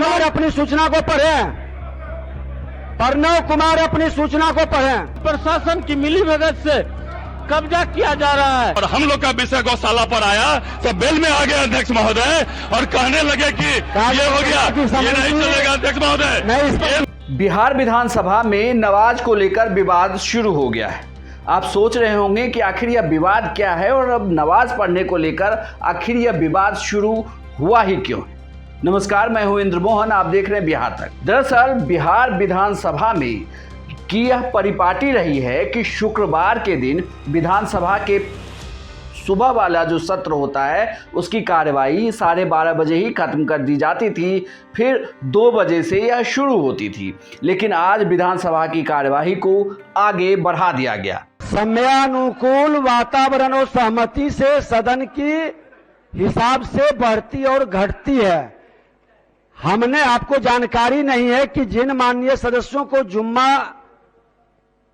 कुमार अपनी सूचना को पढ़ें। प्रणव कुमार अपनी सूचना को पढ़ें। प्रशासन की मिलीभगत से कब्जा किया जा रहा है और हम लोग का विषय गौशाला पर आया तो बेल में आ गए अध्यक्ष महोदय और कहने लगे कि ये हो गया, ये नहीं चलेगा अध्यक्ष महोदय। बिहार विधानसभा में नवाज को लेकर विवाद शुरू हो गया है। आप सोच रहे होंगे कि आखिर यह विवाद क्या है और अब नमाज पढ़ने को लेकर आखिर यह विवाद शुरू हुआ ही क्यों है। नमस्कार, मैं हूं इंद्र मोहन, आप देख रहे हैं बिहार तक। दरअसल बिहार विधानसभा में की यह परिपाटी रही है कि शुक्रवार के दिन विधानसभा के सुबह वाला जो सत्र होता है उसकी कार्यवाही 12:30 बजे ही खत्म कर दी जाती थी, फिर 2 बजे से यह शुरू होती थी। लेकिन आज विधानसभा की कार्यवाही को आगे बढ़ा दिया गया। समयानुकूल वातावरण और सहमति से सदन की हिसाब से बढ़ती और घटती है। हमने आपको जानकारी नहीं है कि जिन माननीय सदस्यों को जुम्मा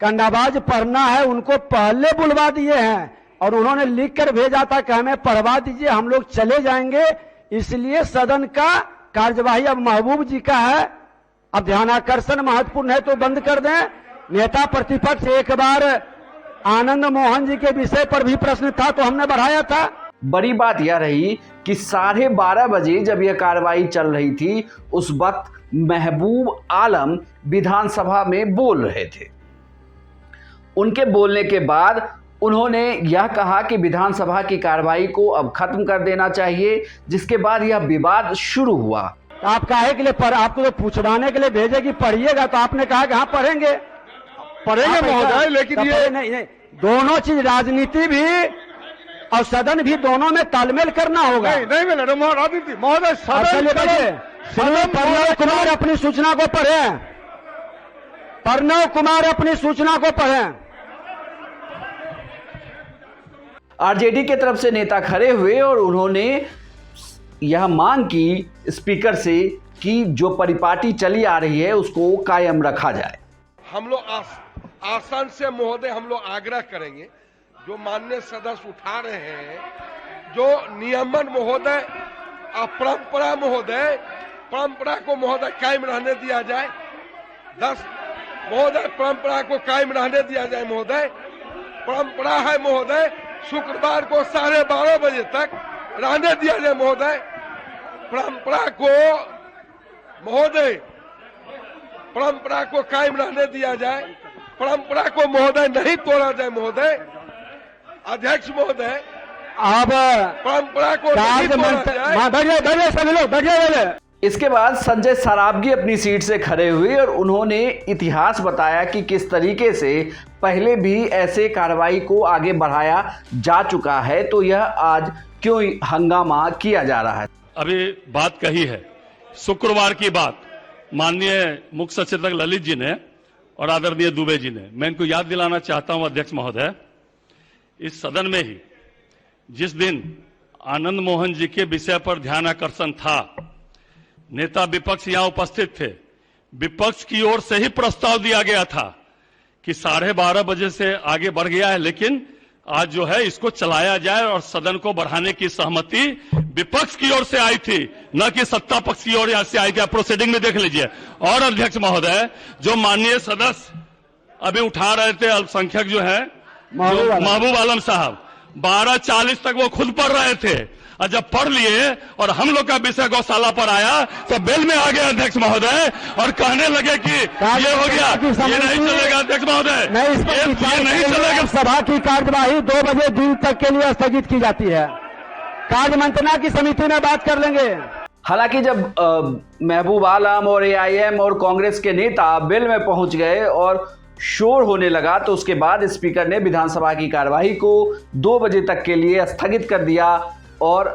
का नमाज पढ़ना है उनको पहले बुलवा दिए हैं और उन्होंने लिख कर भेजा था कि हमें पढ़वा दीजिए, हम लोग चले जाएंगे। इसलिए सदन का कार्यवाही अब महबूब जी का है। अब ध्यानाकर्षण महत्वपूर्ण है तो बंद कर दें। नेता प्रतिपक्ष एक बार आनंद मोहन जी के विषय पर भी प्रश्न था तो हमने बढ़ाया था। बड़ी बात यह रही कि 12:30 बजे जब यह कार्रवाई चल रही थी उस वक्त महबूब आलम विधानसभा में बोल रहे थे। उनके बोलने के बाद उन्होंने यह कहा कि विधानसभा की कार्रवाई को अब खत्म कर देना चाहिए, जिसके बाद यह विवाद शुरू हुआ। आप काहे के लिए आपको तो पूछवाने के लिए भेजे कि पढ़िएगा, तो आपने कहा कि हाँ पढ़ेंगे महोदय, लेकिन ये नहीं, दोनों चीज राजनीति भी और सदन भी दोनों में तालमेल करना होगा। नहीं राजनीति महोदय, प्रणव कुमार अपनी सूचना को पढ़ें। प्रणव कुमार अपनी सूचना को पढ़ें। आरजेडी के तरफ से नेता खड़े हुए और उन्होंने यह मांग की स्पीकर से कि जो परिपाटी चली आ रही है उसको कायम रखा जाए। हम लोग आसन से महोदय हम लोग आग्रह करेंगे, जो माननीय सदस्य उठा रहे हैं, जो नियमन महोदय परंपरा महोदय, परंपरा को महोदय कायम रहने दिया जाए। 10 महोदय परंपरा को कायम रहने दिया जाए महोदय। परंपरा है महोदय शुक्रवार को 12:30 बजे तक रहने दिया जाए महोदय। परंपरा को महोदय, परंपरा को कायम रहने दिया जाए। परंपरा को महोदय नहीं तोड़ा जाए महोदय। अध्यक्ष महोदय, अब परंपरा को नहीं तोड़ा जाए। इसके बाद संजय सरावगी अपनी सीट से खड़े हुए और उन्होंने इतिहास बताया कि किस तरीके से पहले भी ऐसे कार्रवाई को आगे बढ़ाया जा चुका है, तो यह आज क्यों हंगामा किया जा रहा है। अभी बात कही है शुक्रवार की बात माननीय मुख्य सचेतक ललित जी ने और आदरणीय दुबे जी ने। मैं इनको याद दिलाना चाहता हूं अध्यक्ष महोदय, इस सदन में ही जिस दिन आनंद मोहन जी के विषय पर ध्यान आकर्षण था, नेता विपक्ष यहां उपस्थित थे। विपक्ष की ओर से ही प्रस्ताव दिया गया था कि 12:30 बजे से आगे बढ़ गया है, लेकिन आज जो है इसको चलाया जाए और सदन को बढ़ाने की सहमति विपक्ष की ओर से आई थी, न कि सत्ता पक्ष की ओर से आई थी। प्रोसीडिंग में देख लीजिए। और अध्यक्ष महोदय, जो माननीय सदस्य अभी उठा रहे थे अल्पसंख्यक जो है महबूब आलम साहब, 12:40 तक वो खुद पढ़ रहे थे और जब पढ़ लिए और हम लोग का विषय गौशाला पर आया तो बेल में आ गए अध्यक्ष महोदय और कहने लगे कि ये हो गया, ये नहीं चलेगा अध्यक्ष महोदय, ये नहीं चलेगा। सभा की कार्यवाही 2 बजे दिन तक के लिए स्थगित की जाती है। कार्य मंत्रणा की समिति में बात कर लेंगे। हालांकि जब महबूब आलम और AIM और कांग्रेस के नेता बेल में पहुंच गए और शोर होने लगा तो उसके बाद स्पीकर ने विधानसभा की कार्यवाही को 2 बजे तक के लिए स्थगित कर दिया और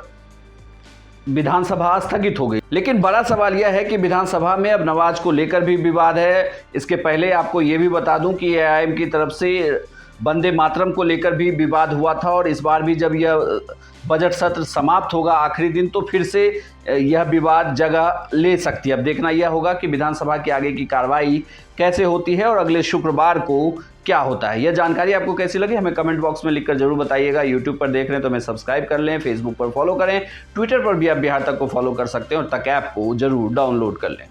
विधानसभा स्थगित हो गई। लेकिन बड़ा सवाल यह है कि विधानसभा में अब नमाज को लेकर भी विवाद है। इसके पहले आपको यह भी बता दूं कि AIM की तरफ से वंदे मातरम को लेकर भी विवाद हुआ था और इस बार भी जब यह बजट सत्र समाप्त होगा आखिरी दिन तो फिर से यह विवाद जगह ले सकती है। अब देखना यह होगा कि विधानसभा की आगे की कार्रवाई कैसे होती है और अगले शुक्रवार को क्या होता है। यह जानकारी आपको कैसी लगी हमें कमेंट बॉक्स में लिखकर जरूर बताइएगा। यूट्यूब पर देख रहे हैं तो हमें सब्सक्राइब कर लें, फेसबुक पर फॉलो करें, ट्विटर पर भी आप बिहार तक को फॉलो कर सकते हैं और तक ऐप को जरूर डाउनलोड कर लें।